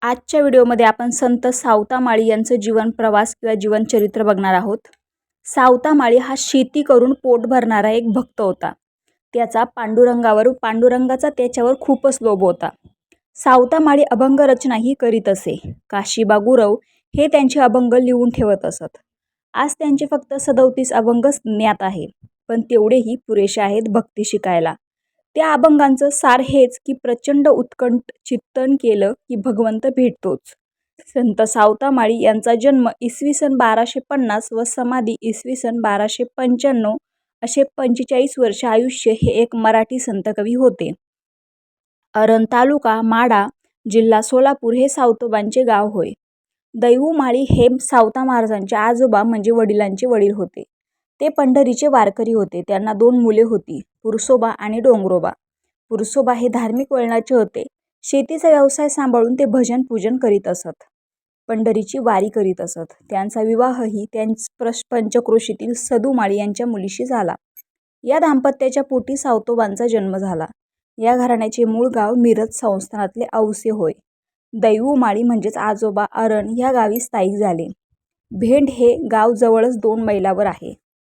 आजच्या व्हिडिओमध्ये आपण संत सावतामाळी यांचं जीवन प्रवास किंवा जीवनचरित्र बघणार आहोत. सावतामाळी हा शेती करून पोट भरणारा एक भक्त होता. त्याचा पांडुरंगाचा त्याच्यावर खूपच लोभ होता. सावतामाळी अभंग रचनाही करीत असे. काशीबा गुरव हे त्यांचे अभंग लिहून ठेवत असत. आज त्यांचे फक्त 37 अभंगच ज्ञात आहे, पण तेवढेही पुरेसे आहेत भक्ती शिकायला. त्या अभंगांचं सार हेच की प्रचंड उत्कंठ चिंतन केलं की भगवंत भेटतोच. संत सावतामाळी यांचा जन्म इसवी सन 1250 व समाधी इसवी सन 1295 असे 45 वर्ष आयुष्य हे एक मराठी संत कवी होते. अरण तालुका माढा जिल्हा सोलापूर हे सावतोबांचे गाव होय. दैवूमाळी हे सावता महाराजांचे आजोबा म्हणजे वडिलांचे वडील होते. ते पंढरीचे वारकरी होते. त्यांना 2 मुले होती, पुरसोबा आणि डोंगरोबा. पुरसोबा हे धार्मिक वळणाचे होते. शेतीचा व्यवसाय सांभाळून ते भजन पूजन करीत असत. पंढरीची वारी करीत असत. त्यांचा विवाहही पंचक्रोशीतील सदुमाळी यांच्या मुलीशी झाला. या दाम्पत्याच्या पोटी सावतोबांचा जन्म झाला. या घराण्याचे मूळ गाव मिरज संस्थानातले औसे होय. दैवूमाळी म्हणजेच आजोबा अरण या गावी स्थायिक झाले. भेंड हे गाव जवळच 2 मैलावर आहे.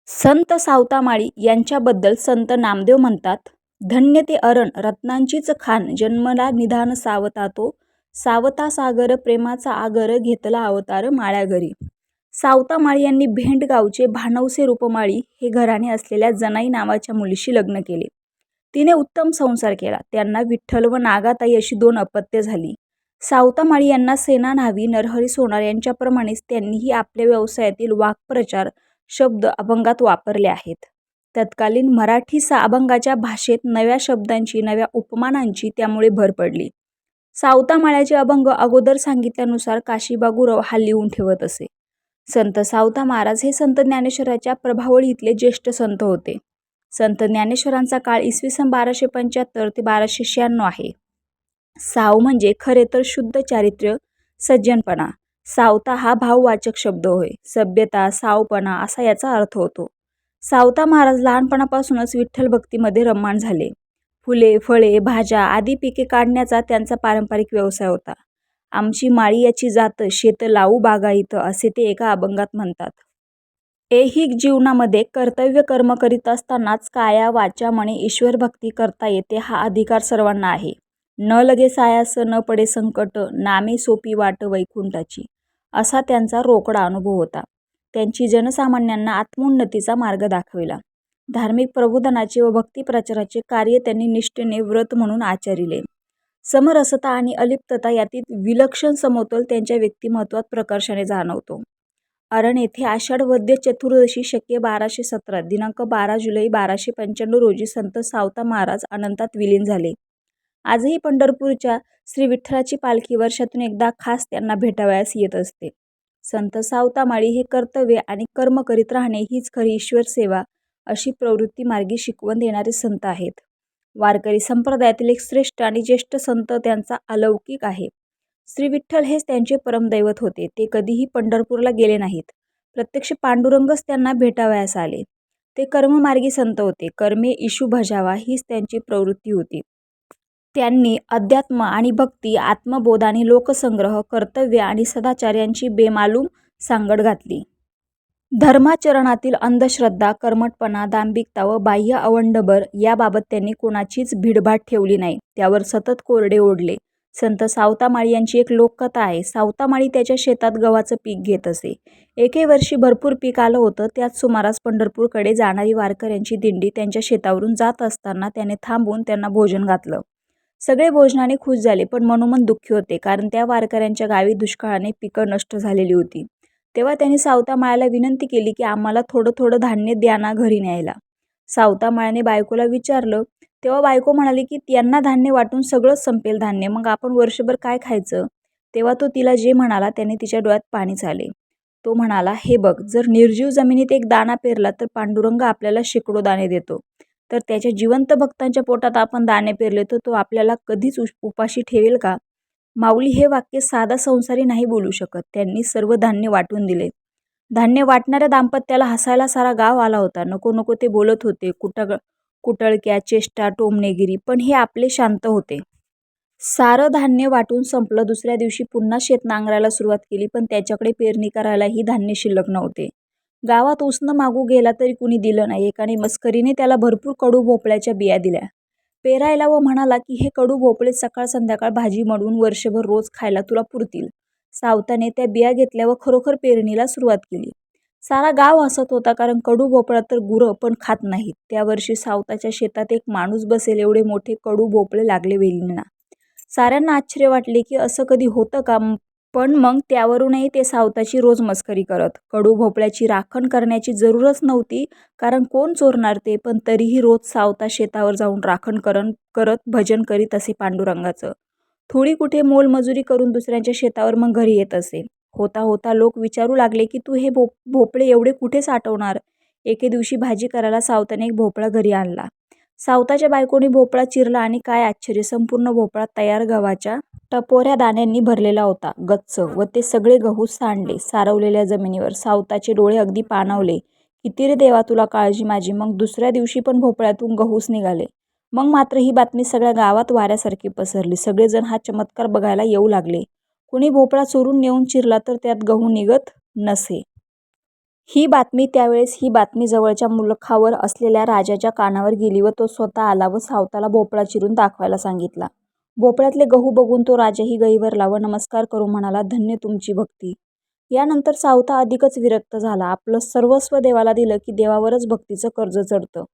संत सावतामाळी यांच्याबद्दल संत नामदेव म्हणतात, धन्य ते अरण रत्नांचीच खान, जन्मला निधान सावता तो, सावता सागर प्रेमाचा आगर, घेतला अवतार माळ्या घरी. सावतामाळी यांनी भेंड गावचे भानवसे रूपमाळी हे घराणे असलेल्या जनाई नावाच्या मुलीशी लग्न केले. तिने उत्तम संसार केला. त्यांना विठ्ठल व नागाताई अशी 2 अपत्ये झाली. सावतामाळी यांना सेना न्हावी नरहरी सोनार यांच्याप्रमाणेच त्यांनीही आपल्या व्यवसायातील वाक्प्रचार शब्द अभंगात वापरले आहेत. तत्कालीन मराठी अभंगाच्या भाषेत नव्या शब्दांची, नव्या उपमानांची त्यामुळे भर पडली. सावतामाळ्याचे अभंग अगोदर सांगितल्यानुसार काशीबा गुरव हा लिहून ठेवत असे. संत सावता महाराज हे संत ज्ञानेश्वराच्या प्रभावळीतले ज्येष्ठ संत होते. संत ज्ञानेश्वरांचा काळ इसवी सन 1275 ते 1296 आहे. साव म्हणजे खरे तर शुद्ध चारित्र्य, सज्जनपणा. सावता हा भाववाचक शब्द होय. सभ्यता, सावपणा असा याचा अर्थ होतो. सावता महाराज लहानपणापासूनच विठ्ठल भक्तीमध्ये रममाण झाले. फुले, फळे, भाज्या आदी पिके काढण्याचा त्यांचा पारंपरिक व्यवसाय होता. आमची माळी याची जात, शेत लावू बागायत असे ते एका अभंगात म्हणतात. ऐहिक जीवनामध्ये कर्तव्य कर्म करीत असतानाच काया वाचा मने ईश्वर भक्ती करता येते हा अधिकार सर्वांना आहे. न लगे सायास न पडे संकट, नामे सोपी वाट वैकुंठाची असा त्यांचा रोकडा अनुभव होता. त्यांची जनसामान्यांना आत्मोन्नतीचा मार्ग दाखविला. धार्मिक प्रबोधनाचे व भक्ती प्रचाराचे कार्य त्यांनी निष्ठेने व्रत म्हणून आचरिले. समरसता आणि अलिप्तता यातील विलक्षण समतोल त्यांच्या व्यक्तिमत्वात प्रकर्षाने जाणवतो. अरण येथे आषाढ वद्य चतुर्दशी शके 1217 दिनांक 12 जुलै 1295 रोजी संत सावता महाराज अनंतात विलीन झाले. आजही पंढरपूरच्या श्री विठ्ठलाची पालखी वर्षातून एकदा खास त्यांना भेटावयास येत असते. संत सावतामाळी हे कर्तव्य आणि कर्म करीत राहणे हीच खरी ईश्वर सेवा अशी प्रवृत्ती मार्गी शिकवण देणारे संत आहेत. वारकरी संप्रदायातील एक श्रेष्ठ आणि ज्येष्ठ संत त्यांचा अलौकिक आहे. श्री विठ्ठल हेच त्यांचे परमदैवत होते. ते कधीही पंढरपूरला गेले नाहीत. प्रत्यक्ष पांडुरंगच त्यांना भेटावयास आले. ते कर्ममार्गी संत होते. कर्मे ईशू भजावा हीच त्यांची प्रवृत्ती होती. त्यांनी अध्यात्म आणि भक्ती, आत्मबोध आणि लोकसंग्रह, कर्तव्य आणि सदाचार यांची बेमालूम सांगड घातली. धर्माचरणातील अंधश्रद्धा, कर्मटपणा, दांभिकता व बाह्य अवंडबर याबाबत त्यांनी कोणाचीच भीडभाड ठेवली नाही. त्यावर सतत कोरडे ओढले. संत सावतामाळी यांची एक लोककथा आहे. सावतामाळी त्याच्या शेतात गव्हाचं पीक घेत असे. एके वर्षी भरपूर पीक आलं होतं. त्याच सुमारास पंढरपूरकडे जाणारी वारकऱ्यांची दिंडी त्यांच्या शेतावरून जात असताना त्याने थांबून त्यांना भोजन घातलं. सगळे भोजनाने खुश झाले, पण मनोमन दुःखी होते, कारण त्या वारकऱ्यांच्या गावी दुष्काळाने पिकं नष्ट झालेली होती. तेव्हा त्यांनी सावतामाळ्याला विनंती केली की आम्हाला थोडं थोडं धान्य द्या ना घरी न्यायला. सावतामाळ्याने बायकोला विचारलं. तेव्हा बायको म्हणाली की यांना धान्य वाटून सगळंच संपेल धान्य, मग आपण वर्षभर काय खायचं. तेव्हा तो तिला जे म्हणाला त्याने तिच्या डोळ्यात पाणीच आले. तो म्हणाला, हे बघ, जर निर्जीव जमिनीत एक दाणा पेरला तर पांडुरंग आपल्याला शेकडो दाणे देतो. तर त्याच्या जिवंत भक्तांच्या पोटात आपण दाणे पेरले तर तो आपल्याला कधीच उपाशी ठेवेल का. माऊली हे वाक्य साधा संसारी नाही बोलू शकत. त्यांनी सर्व धान्य वाटून दिले. धान्य वाटणाऱ्या दाम्पत्याला हसायला सारा गाव आला होता. नको नको ते बोलत होते. कुटळक्या, चेष्टा, टोमणेगिरी, पण हे आपले शांत होते. सारं धान्य वाटून संपलं. दुसऱ्या दिवशी पुन्हा शेत नांगरायला सुरुवात केली, पण त्याच्याकडे पेरणी करायलाही धान्य शिल्लक नव्हते. गावात उसनं मागू गेला तरी कुणी दिलं नाही. एकाने मस्करीने त्याला भरपूर कडू भोपळ्याच्या बिया दिल्या पेरायला व म्हणाला की हे कडू भोपळे सकाळ संध्याकाळ भाजी मडवून वर्षभर रोज खायला तुला पुरतील. सावताने त्या बिया घेतल्या व खरोखर पेरणीला सुरुवात केली. सारा गाव हसत होता, कारण कडू भोपळा तर गुरं पण खात नाहीत. त्या वर्षी सावताच्या शेतात एक माणूस बसेल एवढे मोठे कडू भोपळे लागले वेलींना. साऱ्यांना आश्चर्य वाटले की असं कधी होतं का, पण मग त्यावरूनही ते सावताची रोज मस्करी करत. कडू भोपळ्याची राखण करण्याची जरूरच नव्हती, कारण कोण चोरणार ते, पण तरीही रोज सावता शेतावर जाऊन राखण करत भजन करीत असे पांडुरंगाचं. थोडी कुठे मोलमजुरी करून दुसऱ्यांच्या शेतावर मग घरी येत असे. होता होता लोक विचारू लागले की तू हे भोपळे एवढे कुठे साठवणार. एके दिवशी भाजी करायला सावताने एक भोपळा घरी आणला. सावताच्या बायकोने भोपळा चिरला आणि काय आश्चर्य, संपूर्ण भोपळा तयार गव्हाच्या टपोऱ्या दाण्यांनी भरलेला होता, गच्च. व ते सगळे गहू सांडले सारवलेल्या जमिनीवर. सावताचे डोळे अगदी पाणावले. किती रे देवा तुला काळजी माझी. मग दुसऱ्या दिवशी पण भोपळ्यातून गहूच निघाले. मग मात्र ही बातमी सगळ्या गावात वाऱ्यासारखी पसरली. सगळेजण हा चमत्कार बघायला येऊ लागले. कुणी भोपळा चोरून नेऊन चिरला तर त्यात गहू निघत नसे. ही बातमी जवळच्या मुलखावर असलेल्या राजाच्या कानावर गेली व तो स्वतः आला व सावताला भोपळा चिरून दाखवायला सांगितला. भोपळ्यातले गहू बघून तो राजाही गहिवरला व नमस्कार करून म्हणाला, धन्य तुमची भक्ती. यानंतर सावता अधिकच विरक्त झाला. आपलं सर्वस्व देवाला दिलं की देवावरच भक्तीचं कर्ज चढतं.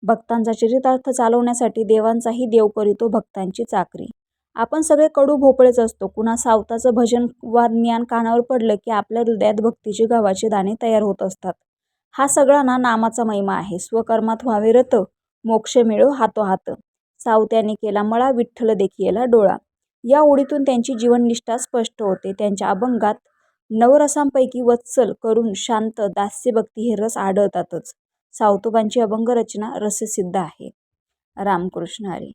भक्तांचा चरितार्थ चालवण्यासाठी देवांचाही देव करीतो भक्तांची चाकरी. आपण सगळे कडू भोपळेच असतो. कुणा सावताचं भजन वा ज्ञान कानावर पडलं की आपल्या हृदयात भक्तीचे गव्हाचे दाणे तयार होत असतात. हा सगळा नामाचा महिमा आहे. स्वकर्मात व्हावे रत, मोक्ष मिळो हातोहात. सावत्याने केला मळा, विठ्ठल देखियेला डोळा. या ओळीतून त्यांची जीवननिष्ठा स्पष्ट होते. त्यांच्या अभंगात नवरसांपैकी वत्सल, करुण, शांत, दास्यभक्ती हे रस आढळतातच. सावतोबांची अभंग रचना रससिद्ध आहे. रामकृष्ण हरी.